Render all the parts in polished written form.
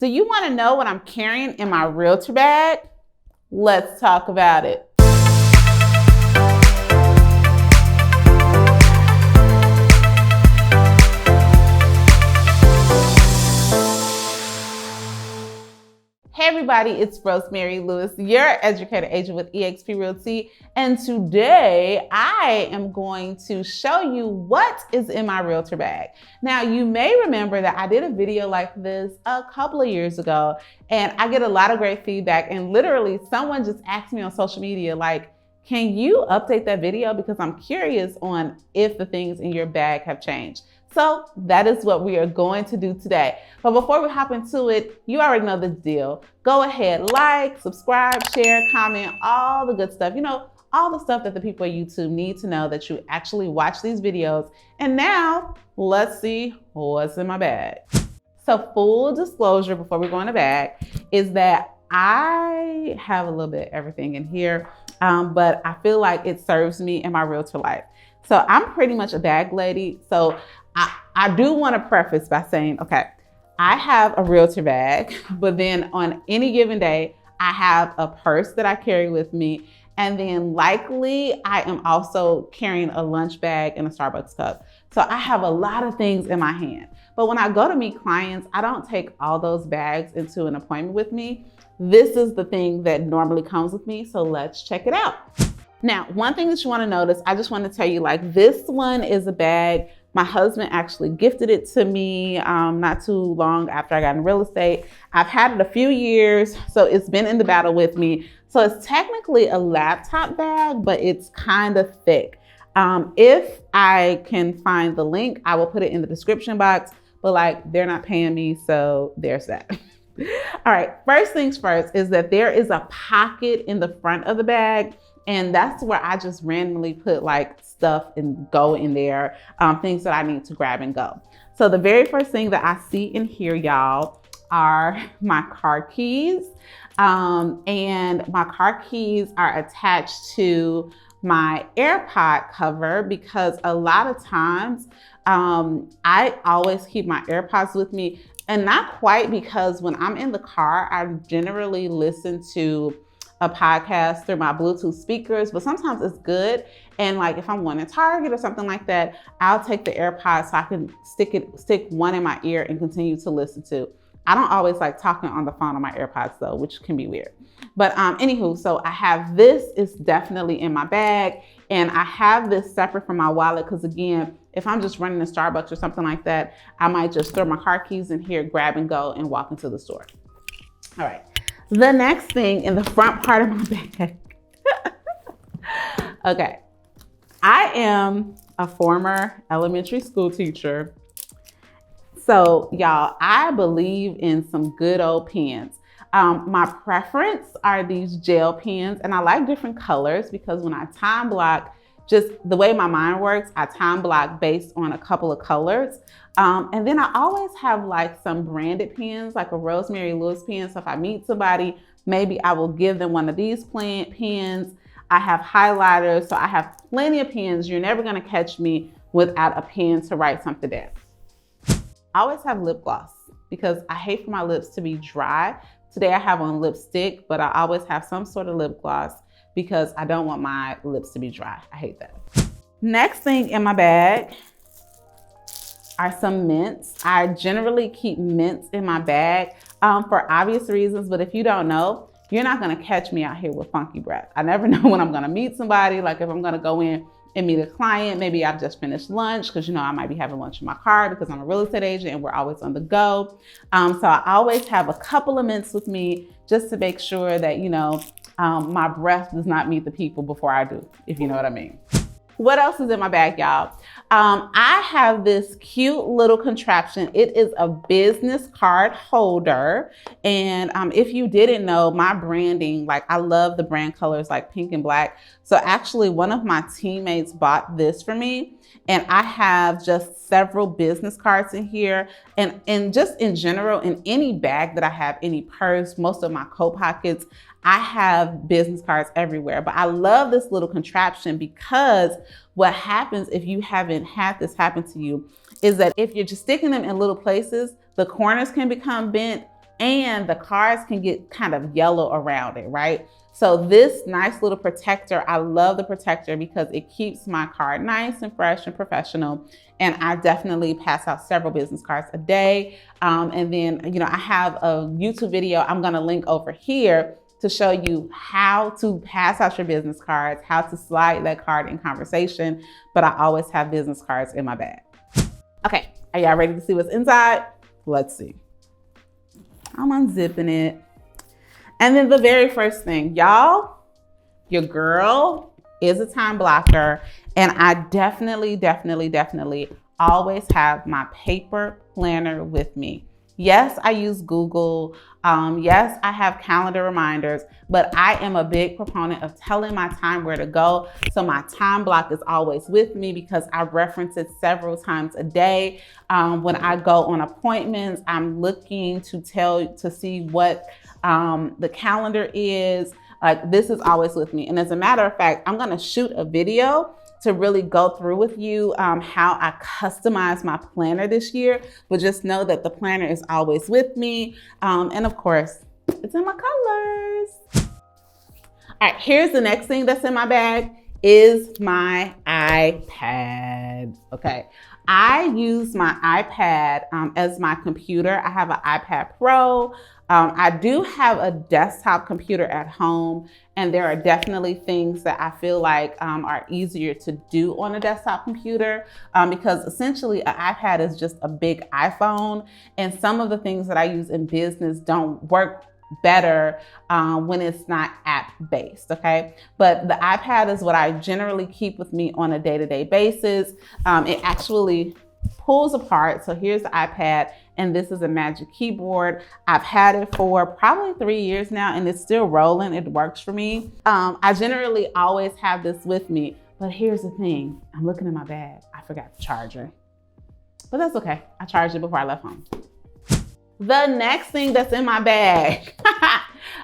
Do you want to know what I'm carrying in my realtor bag? Let's talk about it. Hey everybody, it's Rosemary Lewis, your educator agent with eXp Realty, and today I am going to show you what is in my realtor bag. Now, you may remember that I did a video like this a couple of years ago, and I get a lot of great feedback, and literally someone just asked me on social media, like, can you update that video? Because I'm curious on if the things in your bag have changed. So that is what we are going to do today. But before we hop into it, you already know the deal. Go ahead, like, subscribe, share, comment, all the good stuff. You know, all the stuff that the people at YouTube need to know that you actually watch these videos. And now let's see what's in my bag. So full disclosure before we go in the bag is that I have a little bit of everything in here, but I feel like it serves me in my realtor life. So I'm pretty much a bag lady. So I do want to preface by saying, okay, I have a realtor bag, but then on any given day, I have a purse that I carry with me. And then likely I am also carrying a lunch bag and a Starbucks cup. So I have a lot of things in my hand. But when I go to meet clients, I don't take all those bags into an appointment with me. This is the thing that normally comes with me. So let's check it out. Now, one thing that you want to notice, I just want to tell you, like, this one is a bag. My husband actually gifted it to me not too long after I got in real estate. I've had it a few years, so it's been in the battle with me. So it's technically a laptop bag, but it's kind of thick. If I can find the link, I will put it in the description box, but like, they're not paying me, so there's that. All right, first things first is that there is a pocket in the front of the bag, and that's where I just randomly put like stuff and go in there, things that I need to grab and go. So the very first thing that I see in here, y'all, are my car keys. And my car keys are attached to my AirPod cover because a lot of times I always keep my AirPods with me, and not quite because when I'm in the car, I generally listen to a podcast through my Bluetooth speakers, but sometimes it's good. And like if I'm going to Target or something like that, I'll take the AirPods so I can stick one in my ear and continue to listen to. I don't always like talking on the phone on my AirPods though, which can be weird. But anywho, so I have this is definitely in my bag, and I have this separate from my wallet because again, if I'm just running to Starbucks or something like that, I might just throw my car keys in here, grab and go, and walk into the store. All right. The next thing in the front part of my bag. Okay. I am a former elementary school teacher. So y'all, I believe in some good old pens. My preference are these gel pens, and I like different colors because when I time block, just the way my mind works, I time block based on a couple of colors. And then I always have like some branded pens, like a Rosemary Lewis pen. So if I meet somebody, maybe I will give them one of these pens. I have highlighters, so I have plenty of pens. You're never gonna catch me without a pen to write something down. I always have lip gloss because I hate for my lips to be dry. Today I have on lipstick, but I always have some sort of lip gloss because I don't want my lips to be dry. I hate that. Next thing in my bag are some mints. I generally keep mints in my bag for obvious reasons, but if you don't know, you're not gonna catch me out here with funky breath. I never know when I'm gonna meet somebody, like if I'm gonna go in and meet a client, maybe I've just finished lunch because you know I might be having lunch in my car because I'm a real estate agent and we're always on the go. So I always have a couple of mints with me just to make sure that, you know, my breath does not meet the people before I do, if you know what I mean. What else is in my bag, y'all? I have this cute little contraption. It is a business card holder. And if you didn't know, my branding, like I love the brand colors like pink and black. So actually one of my teammates bought this for me. And I have just several business cards in here. And just in general, in any bag that I have, any purse, most of my coat pockets, I have business cards everywhere. But I love this little contraption because what happens if you haven't had this happen to you is that if you're just sticking them in little places, the corners can become bent, and the cards can get kind of yellow around it, right? So this nice little protector, I love the protector because it keeps my card nice and fresh and professional. And I definitely pass out several business cards a day. And then, I have a YouTube video I'm gonna link over here to show you how to pass out your business cards, how to slide that card in conversation. But I always have business cards in my bag. Okay, are y'all ready to see what's inside? Let's see. I'm unzipping it. And then the very first thing, y'all, your girl is a time blocker. And I definitely always have my paper planner with me. Yes, I use Google. Yes, I have calendar reminders, but I am a big proponent of telling my time where to go. So my time block is always with me because I reference it several times a day. When I go on appointments, I'm looking to see what the calendar is. Like, this is always with me. And as a matter of fact, I'm gonna shoot a video to really go through with you how I customize my planner this year. But just know that the planner is always with me. And of course, it's in my colors. All right, here's the next thing that's in my bag is my iPad, okay? I use my iPad as my computer. I have an iPad Pro. I do have a desktop computer at home, and there are definitely things that I feel like are easier to do on a desktop computer because essentially an iPad is just a big iPhone, and some of the things that I use in business don't work better when it's not app-based, okay? But the iPad is what I generally keep with me on a day-to-day basis. It actually pulls apart. So here's the iPad, and this is a Magic Keyboard. I've had it for probably 3 years now, and it's still rolling. It works for me. I generally always have this with me, but here's the thing. I'm looking in my bag. I forgot the charger, but that's okay. I charged it before I left home. The next thing that's in my bag,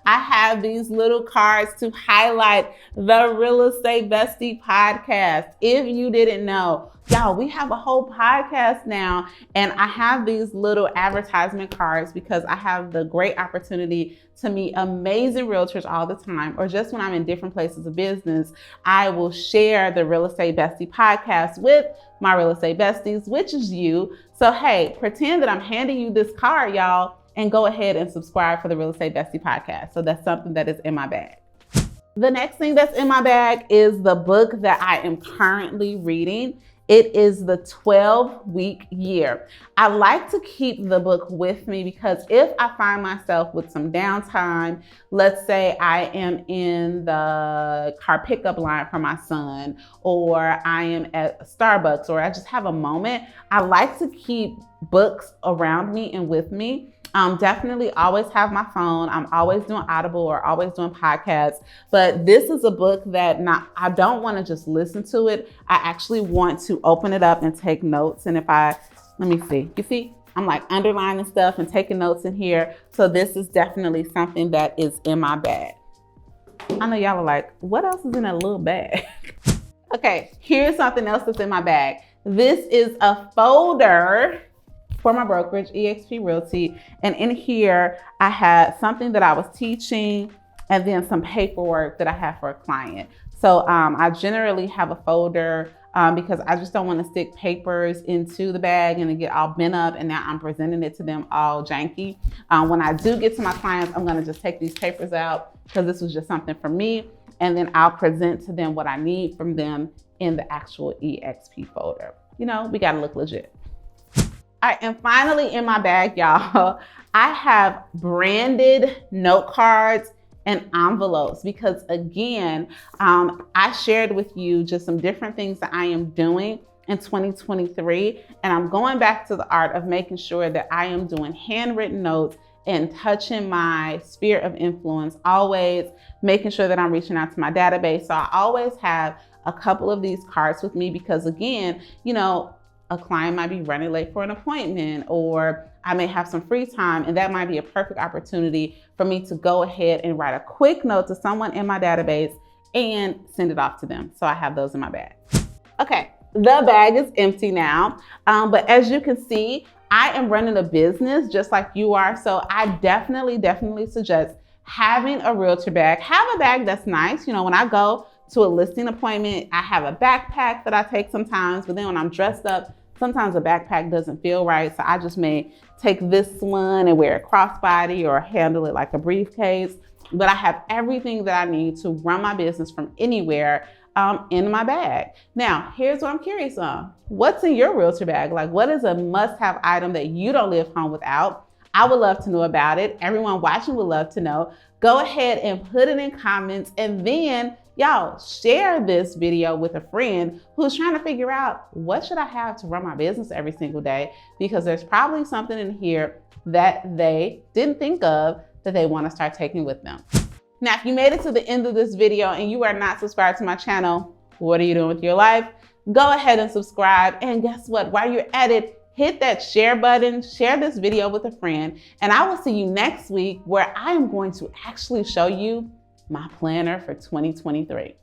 I have these little cards to highlight the Real Estate Bestie podcast. If you didn't know, y'all, we have a whole podcast now, and I have these little advertisement cards because I have the great opportunity to meet amazing realtors all the time, or just when I'm in different places of business, I will share the Real Estate Bestie podcast with my real estate besties, which is you. So hey, pretend that I'm handing you this card, y'all, and go ahead and subscribe for the Real Estate Bestie podcast. So that's something that is in my bag. The next thing that's in my bag is the book that I am currently reading. It is the 12-week year. I like to keep the book with me because if I find myself with some downtime, let's say I am in the car pickup line for my son, or I am at Starbucks, or I just have a moment, I like to keep books around me and with me. Definitely always have my phone. I'm always doing Audible or always doing podcasts, but this is a book that I don't want to just listen to it. I actually want to open it up and take notes. And let me see, you see, I'm like underlining stuff and taking notes in here. So this is definitely something that is in my bag. I know y'all are like, what else is in that little bag? Okay, here's something else that's in my bag. This is a folder for my brokerage, eXp Realty. And in here, I had something that I was teaching and then some paperwork that I have for a client. So I generally have a folder because I just don't want to stick papers into the bag and it get all bent up and now I'm presenting it to them all janky. When I do get to my clients, I'm gonna just take these papers out because this was just something for me. And then I'll present to them what I need from them in the actual eXp folder. You know, we gotta look legit. All right, and finally in my bag, y'all, I have branded note cards and envelopes because again, I shared with you just some different things that I am doing in 2023. And I'm going back to the art of making sure that I am doing handwritten notes and touching my sphere of influence, always making sure that I'm reaching out to my database. So I always have a couple of these cards with me because again, you know, a client might be running late for an appointment, or I may have some free time, and that might be a perfect opportunity for me to go ahead and write a quick note to someone in my database and send it off to them. So I have those in my bag. Okay, the bag is empty now, but as you can see, I am running a business just like you are, so I definitely suggest having a realtor bag. Have a bag that's nice. You know, when I go to a listing appointment, I have a backpack that I take sometimes, but then when I'm dressed up, sometimes a backpack doesn't feel right. So I just may take this one and wear a crossbody or handle it like a briefcase. But I have everything that I need to run my business from anywhere in my bag. Now, here's what I'm curious on. What's in your realtor bag? Like, what is a must-have item that you don't leave home without? I would love to know about it. Everyone watching would love to know. Go ahead and put it in comments, and then y'all share this video with a friend who's trying to figure out, what should I have to run my business every single day? Because there's probably something in here that they didn't think of that they want to start taking with them. Now, if you made it to the end of this video and you are not subscribed to my channel, what are you doing with your life? Go ahead and subscribe. And guess what? While you're at it, hit that share button, share this video with a friend, and I will see you next week where I am going to actually show you my planner for 2023.